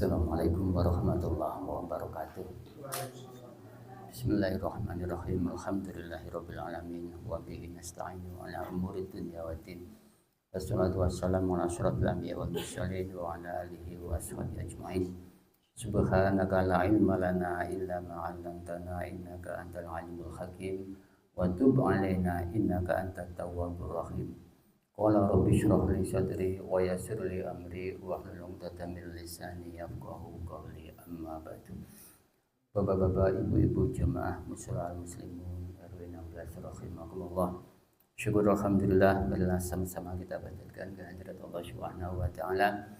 Assalamualaikum warahmatullahi wabarakatuh. Bismillahirrahmanirrahim. Alhamdulillahirabbil alamin wa bihi nasta'inu ala umuri dunya waddin. Wassalatu wassalamu ala asyrofil anbiya'i wal mursalin wa ala alihi wa ashabihi ajmain. Subhanaka la ilma lana illa ma 'allamtana innaka antal alimul hakim wa tub 'alaina innaka antat tawwabur rahim. Qala rabbi shrah li sadri wa yassir li amri wahlul 'uqdatam min lisani yafqahu qawli, amma ba'du. Bapak-bapak, ibu-ibu jemaah muslimin muslimun RW 16 rahimakumullah. Syukur alhamdulillah, marilah sama-sama kita panjatkan kehadirat Allah Subhanahu wa taala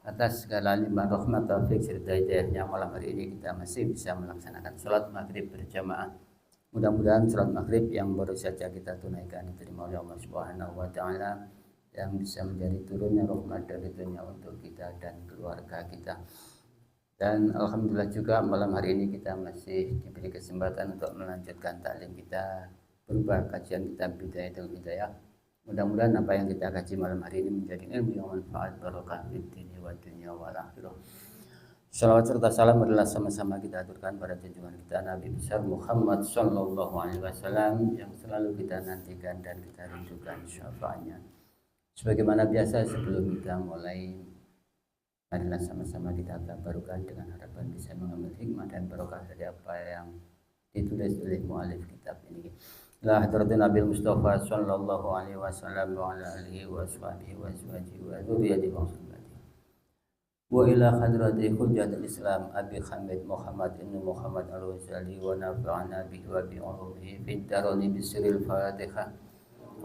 atas segala limpah rahmat taufik serta hidayahnya. Malam hari ini kita masih bisa melaksanakan salat maghrib berjamaah. Mudah-mudahan salat maghrib yang baru saja kita tunaikan diterima oleh Allah Subhanahu wa taala, yang bisa menjadi turunnya rahmat dari dunia untuk kita dan keluarga kita. Dan alhamdulillah juga malam hari ini kita masih diberi kesempatan untuk melanjutkan taklim kita berupa kajian kitab Bidayatul Hidayah. Mudah-mudahan apa yang kita kaji malam hari ini menjadi ilmu yang manfaat, barokah fid dini wa dunya wal akhirah. Salawat serta salam adalah sama-sama kita aturkan pada junjungan kita Nabi besar Muhammad sallallahu alaihi wasallam yang selalu kita nantikan dan kita rindukan syafaatnya. Sebagaimana biasa, sebelum kita mulai, marilah sama-sama kita tabarrukan dengan harapan bisa mengambil hikmah dan barokah dari apa yang ditulis oleh mu'alif kitab ini. La hadratin Nabi Mustafa sallallahu alaihi wasallam wa ala alihi wa sahbihi wa azwajihi wa dzurriyyatihi wa wa ila hadrati hujjatul Islam Abi Hamid Muhammad ibn Muhammad al-Ghazali wa nafa'ana bihi wa bi'ulumihi fid darani bisiril Fatihah.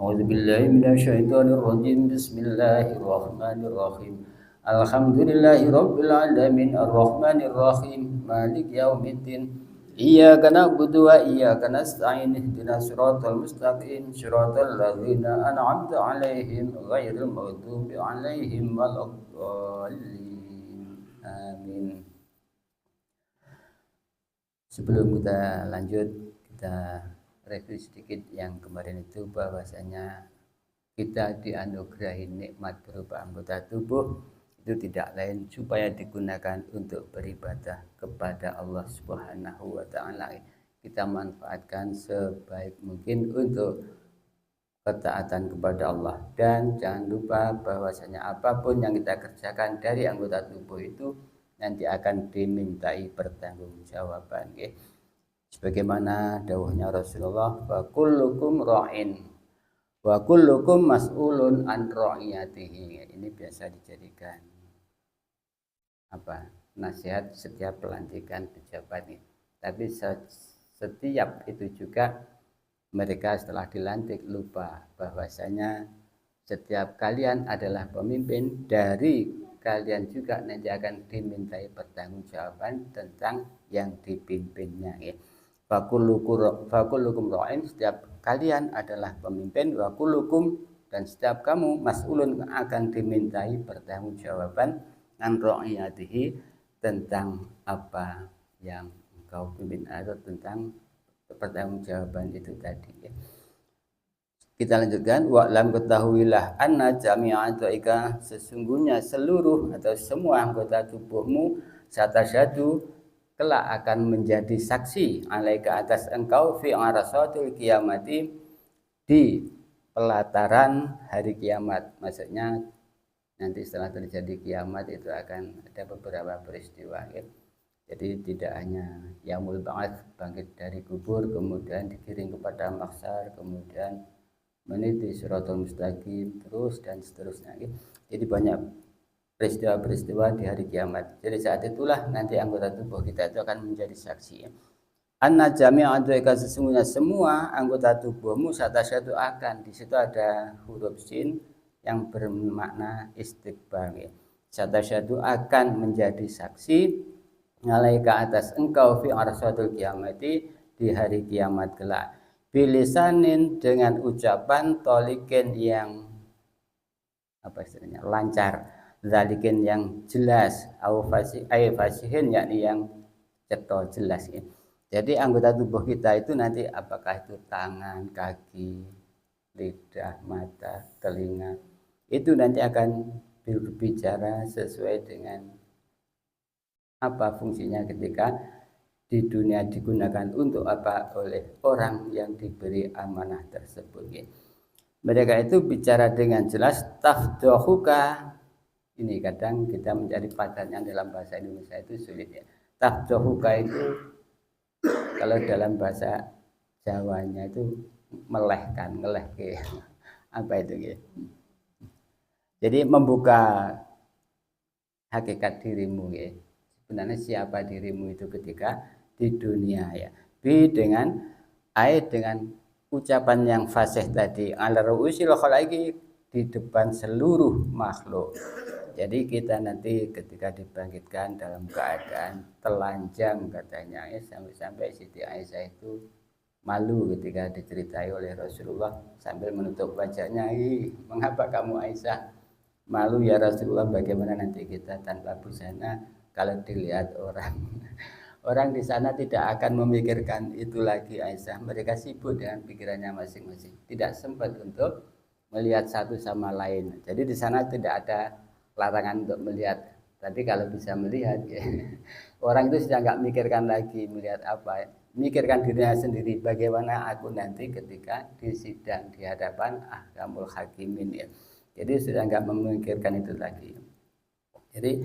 A'udzu billahi minasyaitonir rajim. Bismillahirrahmanirrahim. Alhamdulillahi rabbil alamin arrahmanir rahim maliki yaumiddin. Iyyaka na'budu wa iyyaka nasta'in. Ihdinas siratal mustaqim siratal ladzina an'amta 'alaihim ghairil maghdubi 'alaihim waladdallin. Amin. Sebelum kita lanjut, kita review sedikit yang kemarin itu, bahwasanya kita dianugerahi nikmat berupa anggota tubuh itu tidak lain supaya digunakan untuk beribadah kepada Allah Subhanahu wa taala. Kita manfaatkan sebaik mungkin untuk ketaatan kepada Allah, dan jangan lupa bahwasanya apapun yang kita kerjakan dari anggota tubuh itu nanti akan dimintai pertanggungjawaban. Sebagaimana dawuhnya Rasulullah, wa kullukum ra'in wa kullukum mas'ulun an ra'iyatihi. Ini biasa dijadikan nasihat setiap pelantikan pejabat. Tapi setiap itu juga mereka setelah dilantik lupa bahwasanya setiap kalian adalah pemimpin, dari kalian juga nanti akan dimintai pertanggungjawaban tentang yang dipimpinnya. Fakullukum ra'in, setiap kalian adalah pemimpin, wa kullukum, dan setiap kamu mas'ulun akan dimintai pertanggungjawaban an ra'iyatihi, tentang apa yang engkau pimpin atau tentang pertanggungjawaban itu tadi. Kita lanjutkan. Wa'lam, ketahuilah, anna jami'a'adha'ika, sesungguhnya seluruh atau semua anggota tubuhmu, satasyadu, kelak akan menjadi saksi, alaika, atas engkau, fi arasatul kiamati, di pelataran hari kiamat. Maksudnya nanti setelah terjadi kiamat itu akan ada beberapa peristiwa. Jadi tidak hanya yaumul ba'ats, bangkit dari kubur, kemudian digiring kepada mahsyar, kemudian meniti siratal mustaqim, terus dan seterusnya. Jadi banyak peristiwa-peristiwa di hari kiamat. Jadi saat itulah nanti anggota tubuh kita itu akan menjadi saksi. Anna jami'a'adha'ika, sesungguhnya semua anggota tubuhmu, satasyadu, akan, di situ ada huruf sin yang bermakna istiqbal. Satasyadu, akan menjadi saksi, alaika, atas engkau, fi arsatul kiamati, di hari kiamat kelak, bilisanin, dengan ucapan, tolikin, yang lancar, zalikin, yang jelas, fasihin, yakni yang cetha, jelas. Jadi anggota tubuh kita itu nanti apakah itu tangan, kaki, lidah, mata, telinga, itu nanti akan berbicara sesuai dengan apa fungsinya ketika di dunia digunakan untuk apa oleh orang yang diberi amanah tersebut. Mereka itu bicara dengan jelas tafdohuka. Ini kadang kita mencari padannya dalam bahasa Indonesia itu sulit ya. Tafdohuka itu kalau dalam bahasa Jawanya itu melehkan, ngelehke. Apa itu ya? Jadi membuka hakikat dirimu ya. Sebenarnya siapa dirimu itu ketika di dunia ya. Dengan ucapan yang fasih tadi ala ru'usil khalaiqi, di depan seluruh makhluk. Jadi kita nanti ketika dibangkitkan dalam keadaan telanjang katanya ya, sampai Siti Aisyah itu malu ketika diceritai oleh Rasulullah sambil menutup wajahnya. Mengapa kamu Aisyah malu ya Rasulullah, bagaimana nanti kita tanpa busana kalau dilihat orang. Orang di sana tidak akan memikirkan itu lagi Aisyah. Mereka sibuk dengan pikirannya masing-masing. Tidak sempat untuk melihat satu sama lain. Jadi di sana tidak ada larangan untuk melihat. Tapi kalau bisa melihat ya, orang itu sudah nggak mikirkan lagi melihat apa. Mikirkan dirinya sendiri. Bagaimana aku nanti ketika disidang di hadapan ahkamul hakimin ya. Jadi sudah nggak memikirkan itu lagi. Jadi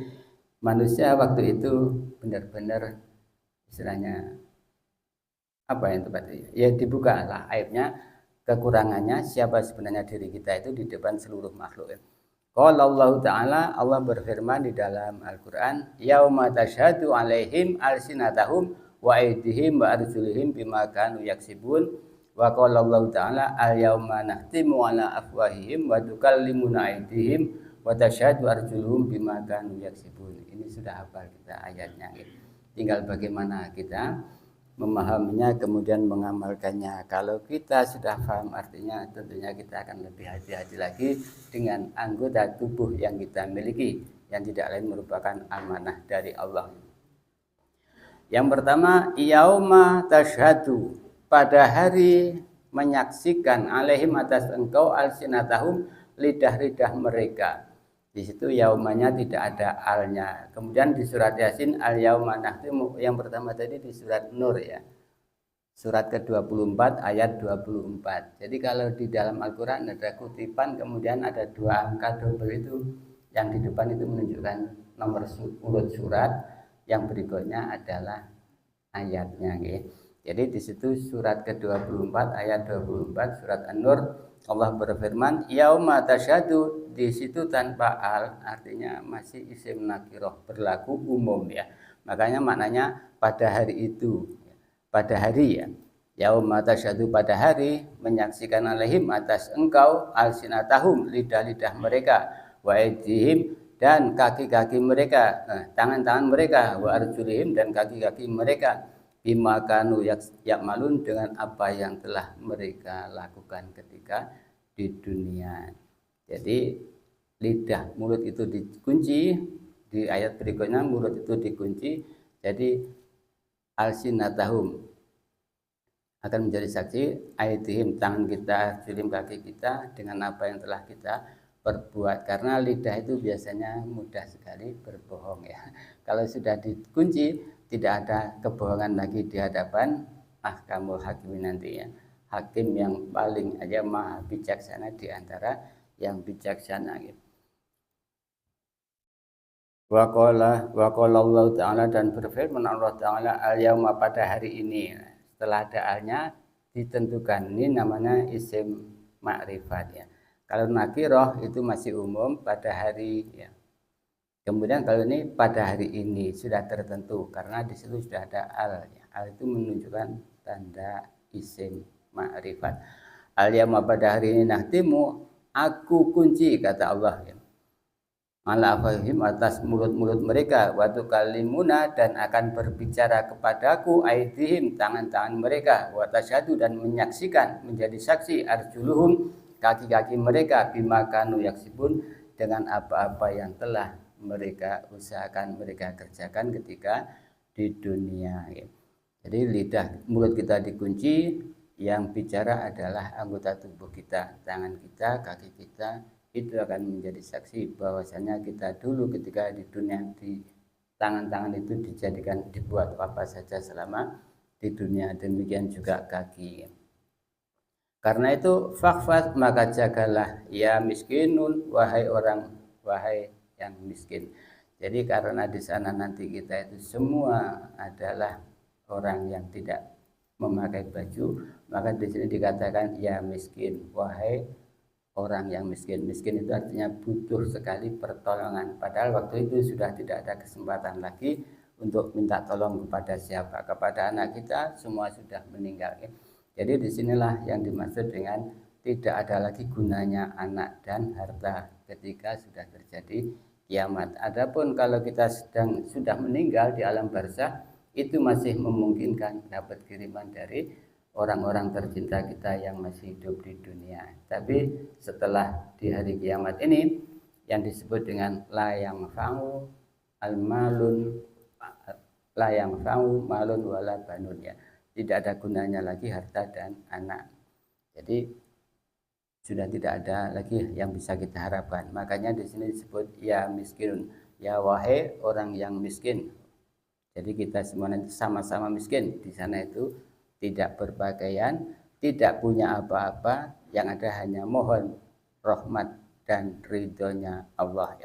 manusia waktu itu benar-benar istilahnya apa yang tepatnya ya, dibuka lah aibnya, kekurangannya siapa sebenarnya diri kita itu di depan seluruh makhluk ya. Qala Allah Ta'ala, Allah berfirman di dalam Al-Quran, yauma tashhadu alaihim alsinatahum wa aydihim wa arjulihim bima kanu yaksibun. Wa qala Allah Ta'ala, al-yauma nahtimu ala afwahihim wa tukallimuna aydihim wa tashhadu arjuluhum bima kanu yaksibun. Ini sudah hafal kita ayatnya gitu. Tinggal bagaimana kita memahaminya kemudian mengamalkannya. Kalau kita sudah paham artinya, tentunya kita akan lebih hati-hati lagi dengan anggota tubuh yang kita miliki, yang tidak lain merupakan amanah dari Allah. Yang pertama, yauma tashhadu, pada hari menyaksikan alaihim atas engkau alsinatahum, lidah-lidah mereka. Di situ yaumanya tidak ada alnya. Kemudian di surat Yasin al yauma nahtimu, yang pertama tadi di surat Nur ya. Surat ke-24 ayat 24. Jadi kalau di dalam Al-Qur'an ada kutipan kemudian ada dua angka double itu, yang di depan itu menunjukkan nomor urut surat, yang berikutnya adalah ayatnya ya. Jadi di situ surat ke-24 ayat 24 surat An-Nur, Allah berfirman yauma tasyhadu, di situ tanpa al artinya masih isim nakiroh, berlaku umum ya. Makanya maknanya pada hari itu, pada hari ya. Yauma tasyhadu, pada hari menyaksikan alaihim atas engkau alsinatahum, lidah-lidah mereka, wa aydihim, dan kaki-kaki mereka, tangan-tangan mereka, wa arjulihim, dan kaki-kaki mereka, bima kanu yakmalun, dengan apa yang telah mereka lakukan ketika di dunia. Jadi lidah, mulut itu dikunci, di ayat berikutnya mulut itu dikunci. Jadi alsinatahum akan menjadi saksi, aidihim, tangan kita, julim kaki kita, dengan apa yang telah kita perbuat. Karena lidah itu biasanya mudah sekali berbohong ya. Kalau sudah dikunci, tidak ada kebohongan lagi di hadapan ahkamul hakimin nanti ya. Hakim yang paling aja maha bijaksana di antara yang bijaksana gitu. Wa qala Allah Ta'ala, dan berfirman Allah Ta'ala al-yauma, pada hari ini. Setelah ada alnya ditentukan, ini namanya isim ma'rifat ya. Kalau nakiroh itu masih umum, pada hari ya. Kemudian kalau ini pada hari ini sudah tertentu karena di situ sudah ada al ya. Al itu menunjukkan tanda isim ma'rifat. Al-yauma, pada hari ini nahtimu, aku kunci, kata Allah ya, ala afwahihim, atas mulut-mulut mereka, wa tukallimuna, dan akan berbicara kepadaku, aidihim, tangan-tangan mereka, wa tasyhadu, dan menyaksikan, menjadi saksi, arjuluhum, kaki-kaki mereka, bima kanu yaksibun, dengan apa-apa yang telah mereka usahakan, mereka kerjakan ketika di dunia ya. Jadi lidah, mulut kita dikunci, yang bicara adalah anggota tubuh kita, tangan kita, kaki kita, itu akan menjadi saksi bahwasanya kita dulu ketika di dunia tangan-tangan itu dibuat apa saja selama di dunia, demikian juga kaki. Karena itu fakhfat, maka jagalah ya miskinun, wahai yang miskin. Jadi karena di sana nanti kita itu semua adalah orang yang tidak memakai baju, maka di sini dikatakan ya miskin, wahai orang yang miskin. Miskin itu artinya butuh sekali pertolongan. Padahal waktu itu sudah tidak ada kesempatan lagi untuk minta tolong kepada siapa, kepada anak kita, semua sudah meninggal. Jadi disinilah yang dimaksud dengan tidak ada lagi gunanya anak dan harta ketika sudah terjadi kiamat. Adapun kalau kita sudah meninggal di alam barzakh, itu masih memungkinkan dapat kiriman dari orang-orang tercinta kita yang masih hidup di dunia. Tapi setelah di hari kiamat ini yang disebut dengan la yang fa'u al-malun, la yang fa'u malun wala banun, ya. Tidak ada gunanya lagi harta dan anak. Jadi sudah tidak ada lagi yang bisa kita harapkan. Makanya di sini disebut ya miskinun, ya wahai orang yang miskin. Jadi kita semuanya sama-sama miskin. Di sana itu tidak berpakaian, tidak punya apa-apa, yang ada hanya mohon rahmat dan ridhonya Allah.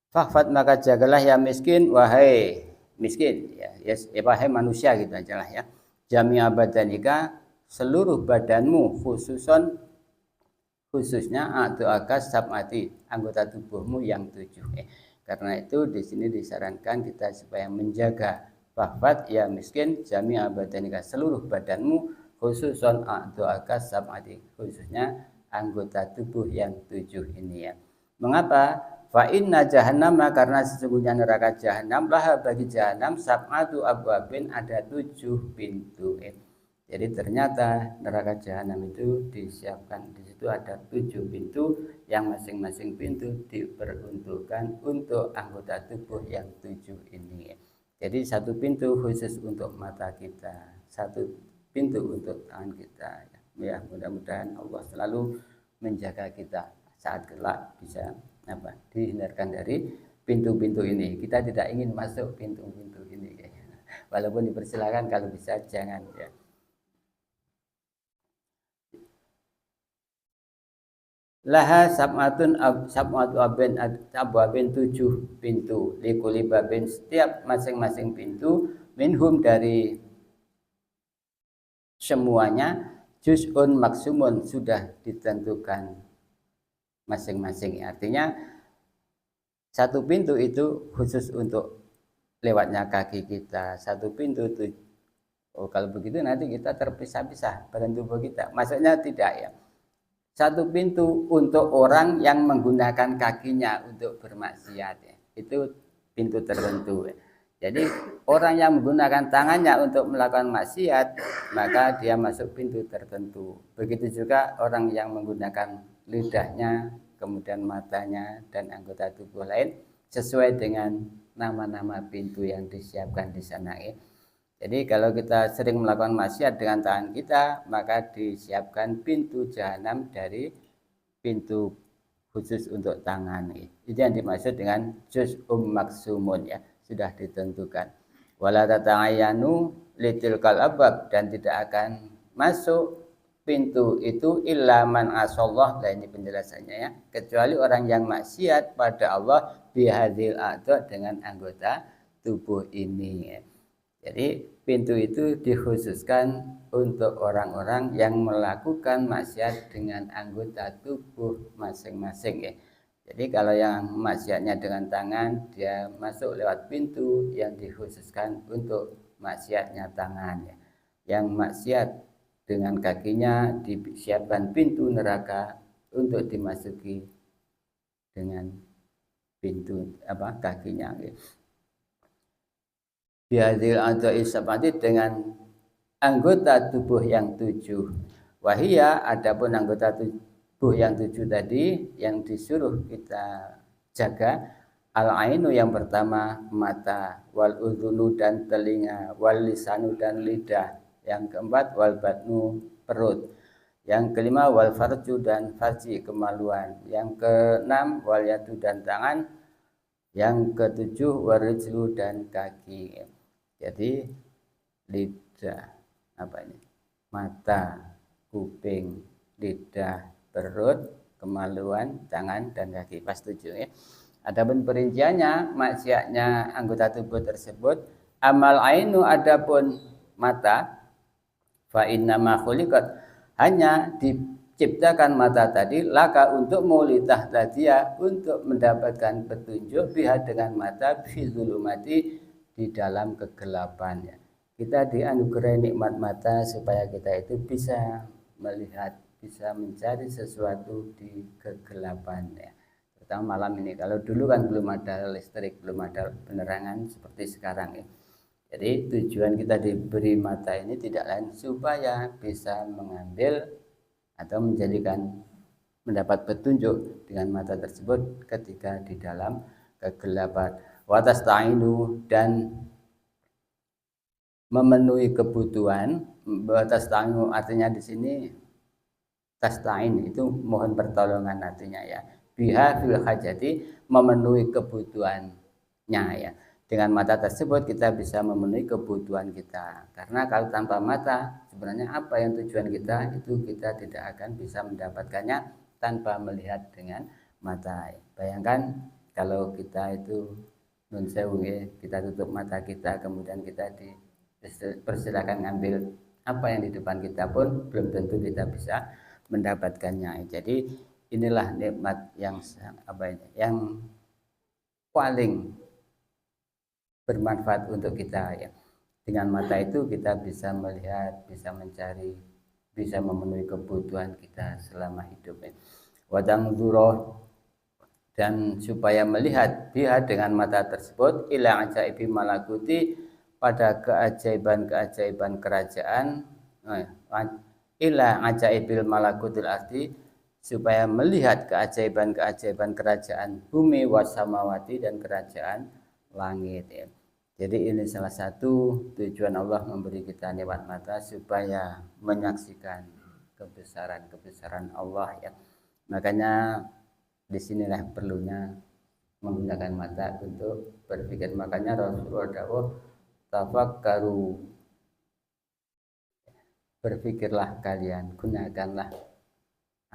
Fakhfat, maka jagalah ya miskin, wahai miskin, ya, wahai manusia gitu aja lah ya. Jami'a badanika, seluruh badanmu, khususnya a'du'aka sab'ati, anggota tubuhmu yang 7. Karena itu di sini disarankan kita supaya menjaga fakhfat ya miskin, jami'a badanika, seluruh badanmu, khususon a'du'aka sab'ati, khususnya anggota tubuh yang 7 ini, ya. Mengapa? Fa inna jahannama, karena sesungguhnya neraka jahanam, laha bagi jahanam sab'atu abwabin, ada 7 pintu. Jadi ternyata neraka jahanam itu disiapkan, di situ ada 7 pintu, yang masing-masing pintu diperuntukkan untuk anggota tubuh yang 7 ini. Jadi satu pintu khusus untuk mata kita, satu pintu untuk tangan kita. Ya, mudah-mudahan Allah selalu menjaga kita saat kelak bisa dihindarkan dari pintu-pintu ini. Kita tidak ingin masuk pintu-pintu ini, walaupun dipersilakan kalau bisa jangan, ya. Laha sab'atu abwabin 7 pintu, likuli babin, setiap masing-masing pintu, minhum, dari semuanya, juz'un maksumun, sudah ditentukan masing-masing. Artinya satu pintu itu khusus untuk lewatnya kaki kita, satu pintu itu, kalau begitu nanti kita terpisah-pisah badan tubuh kita. Maksudnya tidak, ya. Satu pintu untuk orang yang menggunakan kakinya untuk bermaksiat, ya. Itu pintu tertentu, ya. Jadi orang yang menggunakan tangannya untuk melakukan maksiat, maka dia masuk pintu tertentu. Begitu juga orang yang menggunakan lidahnya, kemudian matanya, dan anggota tubuh lain sesuai dengan nama-nama pintu yang disiapkan di sana, ya. Jadi kalau kita sering melakukan maksiat dengan tangan kita, maka disiapkan pintu jahanam dari pintu khusus untuk tangan, ya. Itu yang dimaksud dengan juz'um maksumun, ya, sudah ditentukan. Wala tata'ayyanu litilkal abwab, dan tidak akan masuk pintu itu illa man asallah, nah ini penjelasannya, ya, kecuali orang yang maksiat pada Allah bihadil a'dha, dengan anggota tubuh ini, ya. Jadi pintu itu dikhususkan untuk orang-orang yang melakukan maksiat dengan anggota tubuh masing-masing, ya. Jadi kalau yang maksiatnya dengan tangan, dia masuk lewat pintu yang dikhususkan untuk maksiatnya tangan, ya. Yang maksiat dengan kakinya disiapkan pintu neraka untuk dimasuki dengan pintu kakinya, ya. Bihadil a'dha'i sab'ati, dengan anggota tubuh yang 7. Wahia, adapun anggota tubuh yang 7 tadi yang disuruh kita jaga, al-ainu, yang pertama mata, wal udhunu, dan telinga, wal lisanu, dan lidah, yang keempat wal batnu, perut, yang kelima wal farju, dan farji, kemaluan, yang keenam wal yadu, dan tangan, Yang ketujuh warijlu dan kaki. Jadi lidah, apa ini? Mata, kuping, lidah, perut, kemaluan, tangan dan kaki. Pas 7 ya. Adapun perinciannya, maksiatnya anggota tubuh tersebut, amal ainu adapun mata, fa innama khuliqat, hanya diciptakan mata tadi laka untuk mulitah tadia, untuk mendapatkan petunjuk biha dengan mata fi zulumati, di dalam kegelapan ya. Kita dianugerahi nikmat mata supaya kita itu bisa melihat, bisa mencari sesuatu di kegelapan ya. Terutama malam ini. Kalau dulu kan belum ada listrik, belum ada penerangan seperti sekarang ya. Jadi tujuan kita diberi mata ini tidak lain supaya bisa mengambil atau menjadikan, mendapat petunjuk dengan mata tersebut ketika di dalam kegelapan. Wa tasta'inu, dan memenuhi kebutuhan. Tasta'inu artinya di sini, tasta'in itu mohon pertolongan artinya ya. Biha fil hajati, memenuhi kebutuhannya ya. Dengan mata tersebut kita bisa memenuhi kebutuhan kita. Karena kalau tanpa mata, sebenarnya apa yang tujuan kita itu kita tidak akan bisa mendapatkannya tanpa melihat dengan mata. Bayangkan kalau kita itu nun sewu, kita tutup mata kita, kemudian kita dipersilakan ngambil apa yang di depan kita pun belum tentu kita bisa mendapatkannya. Jadi inilah nikmat yang yang paling bermanfaat untuk kita ya. Dengan mata itu kita bisa melihat, bisa mencari, bisa memenuhi kebutuhan kita selama hidup ya. Wadang duroh, dan supaya melihat biha dengan mata tersebut ila ajaibi malakuti, pada keajaiban-keajaiban kerajaan, ila ajaibil malakutil ardi, supaya melihat keajaiban-keajaiban kerajaan bumi, wasamawati, dan kerajaan langit ya. Jadi ini salah satu tujuan Allah memberi kita nikmat mata supaya menyaksikan kebesaran-kebesaran Allah ya. Makanya disinilah perlunya menggunakan mata untuk berpikir. Makanya Rasulullah dawuh, tafakkaru, berpikirlah kalian, gunakanlah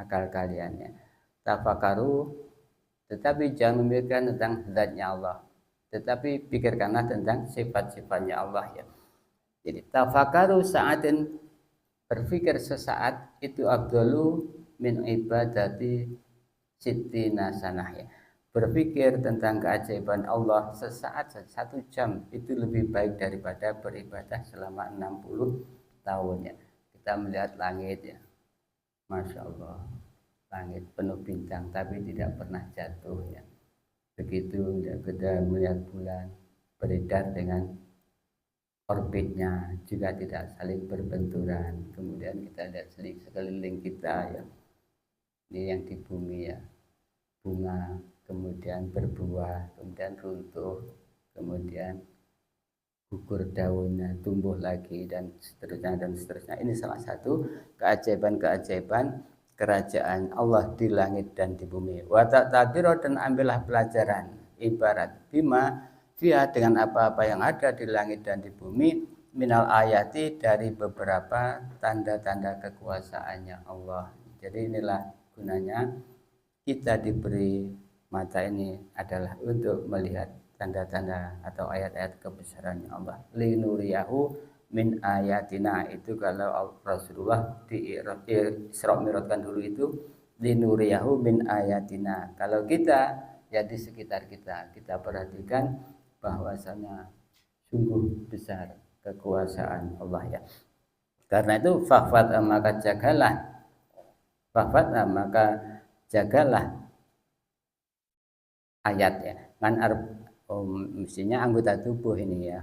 akal kalian ya. Tafakkaru, tetapi jangan memikirkan tentang zatnya Allah, tetapi pikirkanlah tentang sifat-sifatnya Allah ya. Jadi tafakkaru sa'atin, berpikir sesaat, itu afdalu min ibadati sittina sanah ya. Berpikir tentang keajaiban Allah sesaat, 1 jam, itu lebih baik daripada beribadah selama 60 tahun ya. Kita melihat langit ya, Masya Allah, langit penuh bintang tapi tidak pernah jatuh ya. Begitu kita melihat bulan beredar dengan orbitnya juga tidak saling berbenturan. Kemudian kita lihat sekeliling kita ya, ini yang di bumi ya, bunga kemudian berbuah, kemudian runtuh, kemudian gugur daunnya, tumbuh lagi, dan seterusnya dan seterusnya. Ini salah satu keajaiban-keajaiban kerajaan Allah di langit dan di bumi. Wa ta'tabiru, dan ambillah pelajaran, ibarat bima fiha, dengan apa-apa yang ada di langit dan di bumi, minal ayati, dari beberapa tanda-tanda kekuasaannya Allah. Jadi inilah gunanya kita diberi mata ini, adalah untuk melihat tanda-tanda atau ayat-ayat kebesarannya Allah. Linuriyahu min ayatina, itu kalau Rasulullah di Isra Mi'rajkan dulu itu linuriyahu min ayatina. Kalau kita ya di sekitar kita perhatikan bahwasanya sungguh besar kekuasaan Allah ya. Karena itu fahfat, maka jagalah ayat ya. Mestinya anggota tubuh ini ya,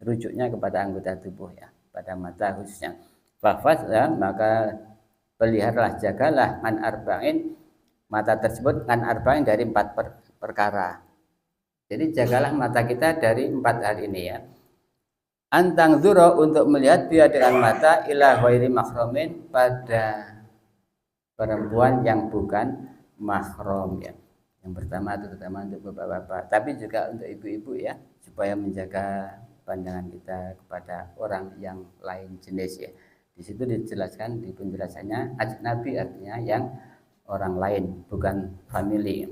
rujuknya kepada anggota tubuh ya, pada mata khususnya. Fahfaz ya, maka peliharalah, jagalah, an arba'in, mata tersebut, an arba'in, dari 4 perkara. Jadi jagalah mata kita dari 4 hal ini ya. Antang zuro, untuk melihat dia dengan mata, ila ghairi mahramin, pada perempuan yang bukan mahram ya. Yang pertama terutama untuk bapak-bapak, tapi juga untuk ibu-ibu ya, supaya menjaga pandangan kita kepada orang yang lain jenis ya. Di situ dijelaskan di penjelasannya ajnabi artinya yang orang lain, bukan family.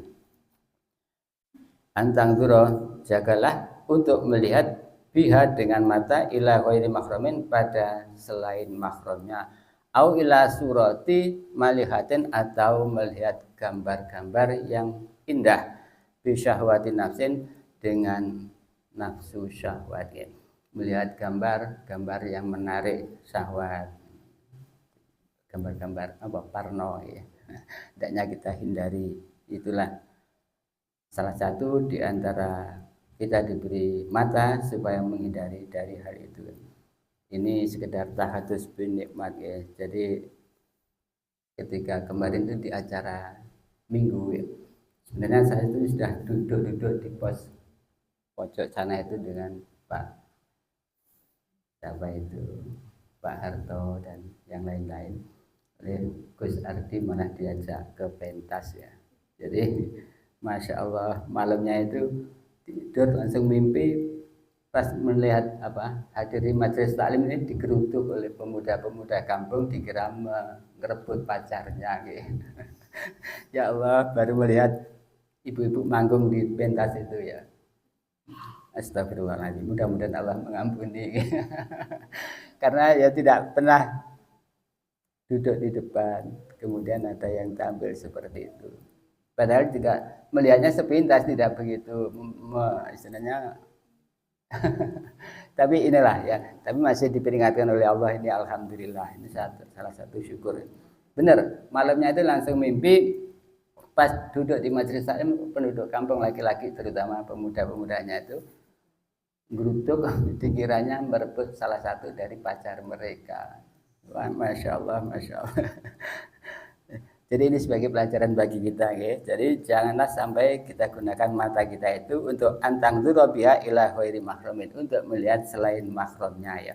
Antang duro, jagalah untuk melihat biha dengan mata ila ghairi mahramin pada selain mahramnya, au ila surati malihatin atau melihat gambar-gambar yang indah bisyahwati nafsin dengan nafsu syahwat ya. Melihat gambar-gambar yang menarik syahwat, gambar-gambar apa parno ya. Hendaknya kita hindari. Itulah salah satu di antara kita diberi mata supaya menghindari dari hal itu. Ini sekedar tahadus bin nikmat ya. Jadi ketika kemarin itu di acara minggu ya, sebenarnya saya itu sudah duduk-duduk di pos pojok sana itu dengan Pak siapa itu Pak Harto dan yang lain-lain. Oleh Gus Ardi malah diajak ke pentas ya. Jadi Masya Allah malamnya itu tidur langsung mimpi pas melihat hadiri majelis taklim ini digeruduk oleh pemuda-pemuda kampung dikira merebut pacarnya gitu. Ya Allah baru melihat ibu-ibu manggung di pentas itu ya. Astagfirullahaladzim, mudah-mudahan Allah mengampuni. Karena ya tidak pernah duduk di depan kemudian ada yang tampil seperti itu. Padahal juga melihatnya sepintas tidak begitu istilahnya. Tapi inilah ya, tapi masih diperingatkan oleh Allah ini alhamdulillah. Ini salah satu syukur. Benar, malamnya itu langsung mimpi pas duduk di majelis taklim penduduk kampung laki-laki terutama pemuda-pemudanya itu geruduk dikiranya merebut salah satu dari pacar mereka. Wah, Masya Allah, Masya Allah. Jadi ini sebagai pelajaran bagi kita ya. Jadi janganlah sampai kita gunakan mata kita itu untuk antang dzurabiha ila ghairi mahramin, untuk melihat selain mahramnya ya.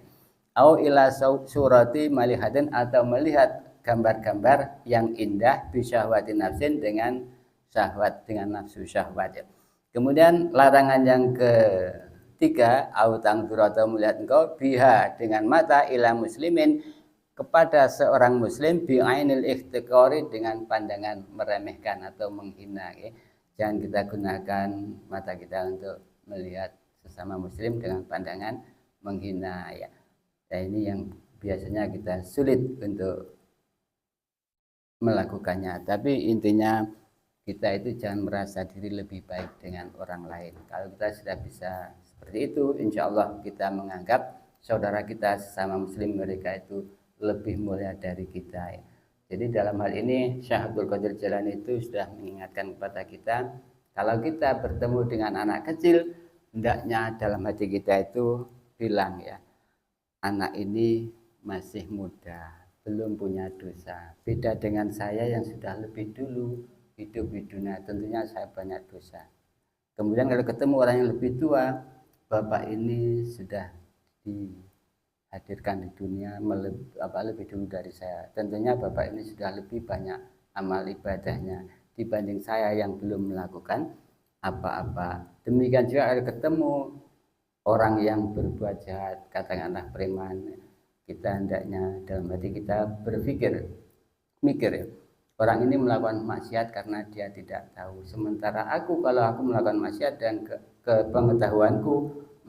Au ila surati malihatin, atau melihat gambar-gambar yang indah bisyahwati nafsin dengan syahwat, dengan nafsu syahwat ya. Kemudian larangan yang ketiga, au tangdzura, atau melihat engkau biha dengan mata ila muslimin, kepada seorang muslim bi'ainil ihtiqari, dengan pandangan meremehkan atau menghina ya. Jangan kita gunakan mata kita untuk melihat sesama muslim dengan pandangan menghina ya. Nah, ini yang biasanya kita sulit untuk melakukannya. Tapi intinya kita itu jangan merasa diri lebih baik dengan orang lain. Kalau kita sudah bisa seperti itu, insya Allah kita menganggap saudara kita sesama muslim mereka itu lebih mulia dari kita ya. Jadi dalam hal ini Syekh Abdul Qadir Jailani itu sudah mengingatkan kepada kita, kalau kita bertemu dengan anak kecil, hendaknya dalam hati kita itu bilang ya, anak ini masih muda, belum punya dosa. Beda dengan saya yang sudah lebih dulu hidup di dunia, tentunya saya banyak dosa. Kemudian kalau ketemu orang yang lebih tua, bapak ini sudah dihadirkan di dunia lebih dulu dari saya. Tentunya bapak ini sudah lebih banyak amal ibadahnya dibanding saya yang belum melakukan apa-apa. Demikian juga kalau ketemu orang yang berbuat jahat, katakanlah preman, kita hendaknya dalam hati kita mikir ya, orang ini melakukan maksiat karena dia tidak tahu. Sementara aku, kalau aku melakukan maksiat dan kepengetahuanku,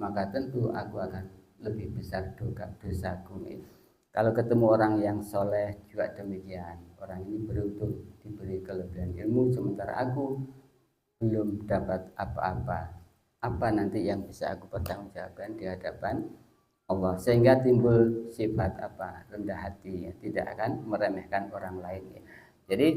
maka tentu aku akan lebih besar dosaku. Kalau ketemu orang yang soleh juga demikian. Orang ini beruntung diberi kelebihan ilmu, sementara aku belum dapat apa-apa. Apa nanti yang bisa aku pertanggungjawabkan di hadapan Allah, sehingga timbul sifat rendah hati ya. Tidak akan meremehkan orang lain ya. Jadi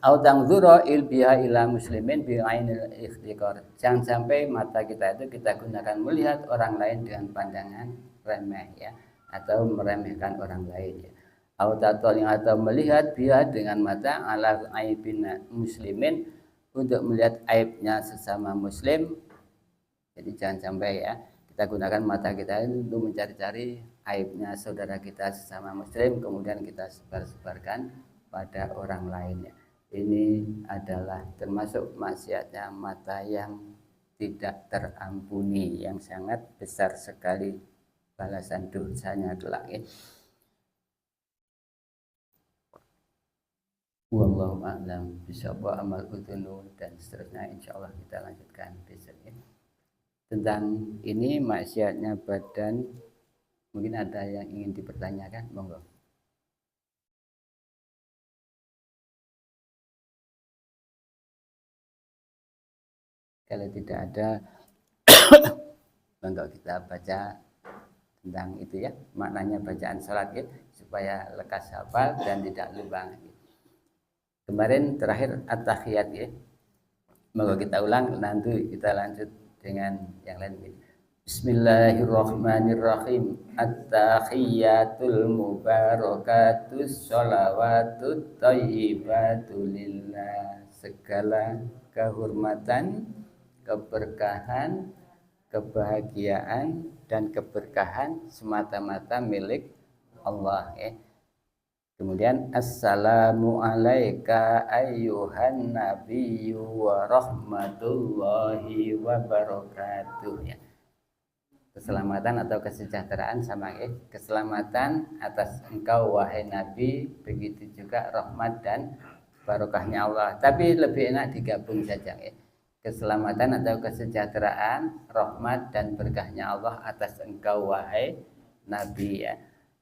autang dzura ilbiha ila muslimin bi'ainil ikhtiqar. Jangan sampai mata kita itu kita gunakan melihat orang lain dengan pandangan remeh ya, atau meremehkan orang lain ya. Atau melihat biha dengan mata ala aibin muslimin, untuk melihat aibnya sesama muslim. Jadi jangan sampai ya kita gunakan mata kita untuk mencari-cari aibnya saudara kita sesama muslim, kemudian kita sebar-sebarkan pada orang lain ya. ini adalah termasuk maksiatnya mata yang tidak terampuni, yang sangat besar sekali balasan dosanya kelak. Wallahu a'lam bishawab. Amal udhunu dan seterusnya insyaallah kita lanjutkan besok ini. Tentang ini maksiatnya badan, mungkin ada yang ingin dipertanyakan, monggo. Kalau tidak ada, monggo kita baca tentang itu ya, maknanya bacaan salat ya, supaya lekas hafal dan tidak lupa. Kemarin terakhir at-tahiyat ya. Monggo kita ulang, nanti kita lanjut dengan yang lain. Bismillahirrahmanirrahim. At-tahiyatul mubarakatus sholawatut thayyibatu lillah. Segala kehormatan, keberkahan, kebahagiaan dan keberkahan semata-mata milik Allah ya. Kemudian assalamu alayka ayyuhan nabiyyu wa rahmatullahi wa barakatuh ya. Keselamatan atau kesejahteraan sama ya. Keselamatan atas engkau wahai nabi, begitu juga rahmat dan barokahnya Allah. Tapi lebih enak digabung saja ya. Keselamatan atau kesejahteraan, rahmat dan berkahnya Allah atas engkau wahai nabi ya.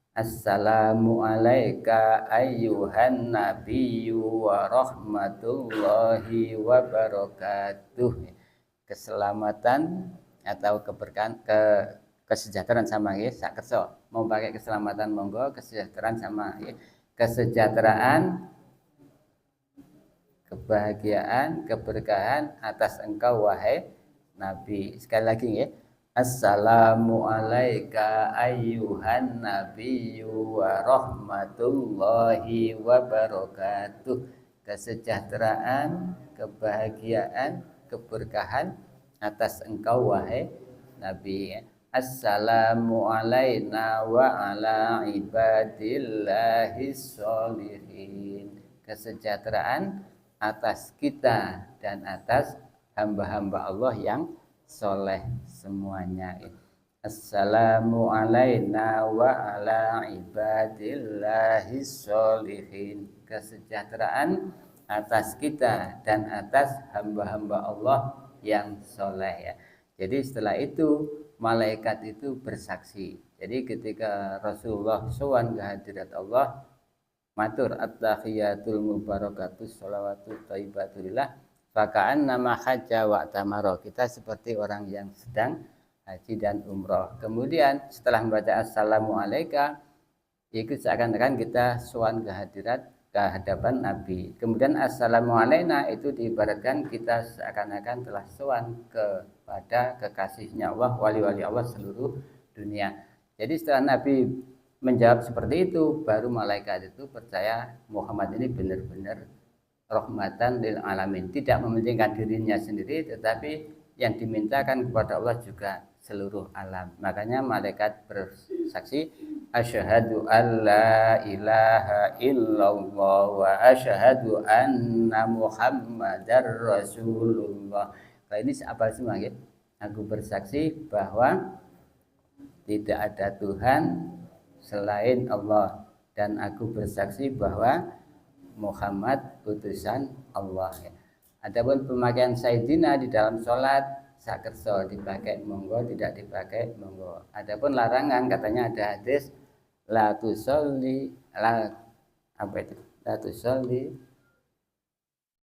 Assalamu alayka ayyuhan nabiyyu wa rahmatullahi wa barakatuh. Keselamatan atau keberkahan, kesejahteraan sama ya, sak kerso. Mau pakai keselamatan monggo, kesejahteraan sama ya. Kesejahteraan, kebahagiaan, keberkahan atas engkau wahai nabi. Sekali lagi ya. Assalamu alayka ayyuhan nabiyyu wa rahmatullahi wa barakatuh. Kesejahteraan, kebahagiaan, keberkahan atas engkau wahai nabi. Assalamu alayna wa ala ibadillahis sholihin. Kesejahteraan atas kita dan atas hamba-hamba Allah yang soleh semuanya. Assalamu alayna wa ala ibadillahis sholihin. Kesejahteraan atas kita dan atas hamba-hamba Allah yang soleh ya. Jadi setelah itu malaikat itu bersaksi. Jadi ketika Rasulullah sowan ke hadirat Allah, matur at-tahiyatul mubarakatus sholawatut thayyibatulillah, fakaan nama haja wa tamaro. Kita seperti orang yang sedang haji dan umroh. Kemudian setelah membaca assalamu alayka, itu seakan-akan kita sowan ke hadapan Nabi. Kemudian assalamu alayna itu diibaratkan kita seakan-akan telah sowan kepada kekasihnya Allah, wali-wali Allah seluruh dunia. Jadi setelah Nabi menjawab seperti itu, baru malaikat itu percaya Muhammad ini benar-benar rahmatan lil alamin, tidak mementingkan dirinya sendiri, tetapi yang dimintakan kepada Allah juga seluruh alam. Makanya malaikat bersaksi, asyhadu alla ilaha illallah wa asyhadu anna muhammadar rasulullah. Nah ini apa semua ya? Aku bersaksi bahwa tidak ada Tuhan selain Allah, dan aku bersaksi bahwa Muhammad utusan Allah ya. Adapun pemakaian Sayyidina di dalam sholat sakerso, dipakai monggo, tidak dipakai monggo. Adapun larangan, katanya ada hadis la tusolli la apa itu? La tusolli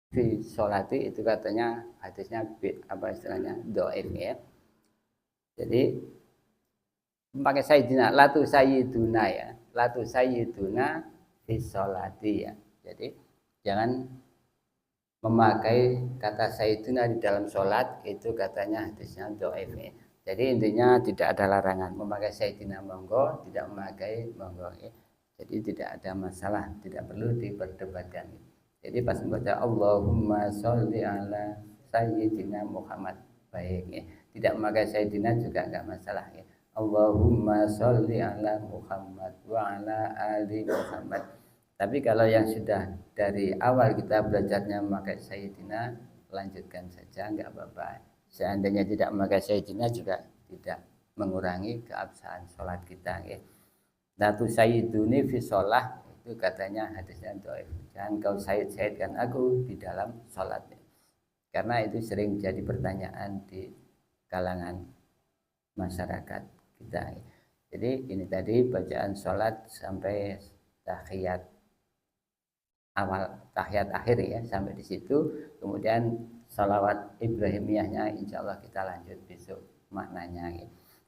fi sholati, itu katanya hadisnya apa istilahnya? Dhaif ya. Jadi memakai Sayyidina, la tu sayyiduna ya. La tu sayyiduna fi sholati ya. Jadi jangan memakai kata sayyidina di dalam sholat, itu katanya hadisnya dhaif. Jadi intinya tidak ada larangan memakai sayyidina monggo, tidak memakai monggo. Jadi tidak ada masalah, tidak perlu diperdebatkan. Jadi pas membaca Allahumma sholli ala sayyidina Muhammad, baik ya. Tidak memakai sayyidina juga enggak masalah ya. Allahumma sholli ala Muhammad wa ala ali Muhammad. Tapi kalau yang sudah dari awal kita belajarnya memakai Sayyidina, lanjutkan saja, nggak apa-apa. Seandainya tidak memakai Sayyidina juga tidak mengurangi keabsahan sholat kita. Ya. Datu Sayyiduni fi sholah, itu katanya hadisnya dhaif. Jangan kau sayyid-sayyidkan aku di dalam sholat. Karena itu sering jadi pertanyaan di kalangan masyarakat kita. Jadi ini tadi bacaan sholat sampai tahiyat awal, tahiyat akhir ya, sampai di situ. Kemudian salawat Ibrahimiyahnya insya Allah kita lanjut besok maknanya.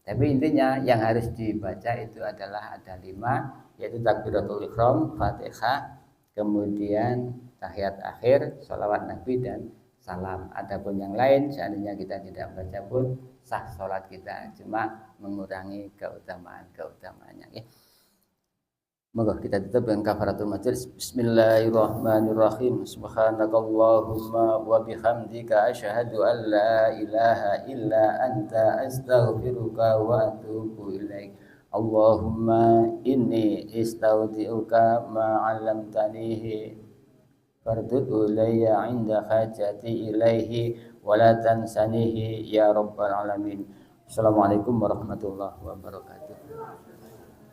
Tapi intinya yang harus dibaca itu adalah ada 5, yaitu takbiratul ihram, Fatihah, kemudian tahiyat akhir, salawat Nabi dan salam. Adapun yang lain seandainya kita tidak baca pun sah sholat kita, cuma mengurangi keutamaannya. Ya. Moga kita tutup dengan kafaratul majelis. Bismillahirrahmanirrahim. Subhanakallahumma wa bihamdika asyhadu an la ilaha illa anta astaghfiruka wa atubu ilaik. Allahumma inni istaudi'uka ma 'allamtanihi fardud ilayya 'inda hajati ilaihi wa la tansanihi ya rabbal alamin. Assalamualaikum warahmatullahi wabarakatuh.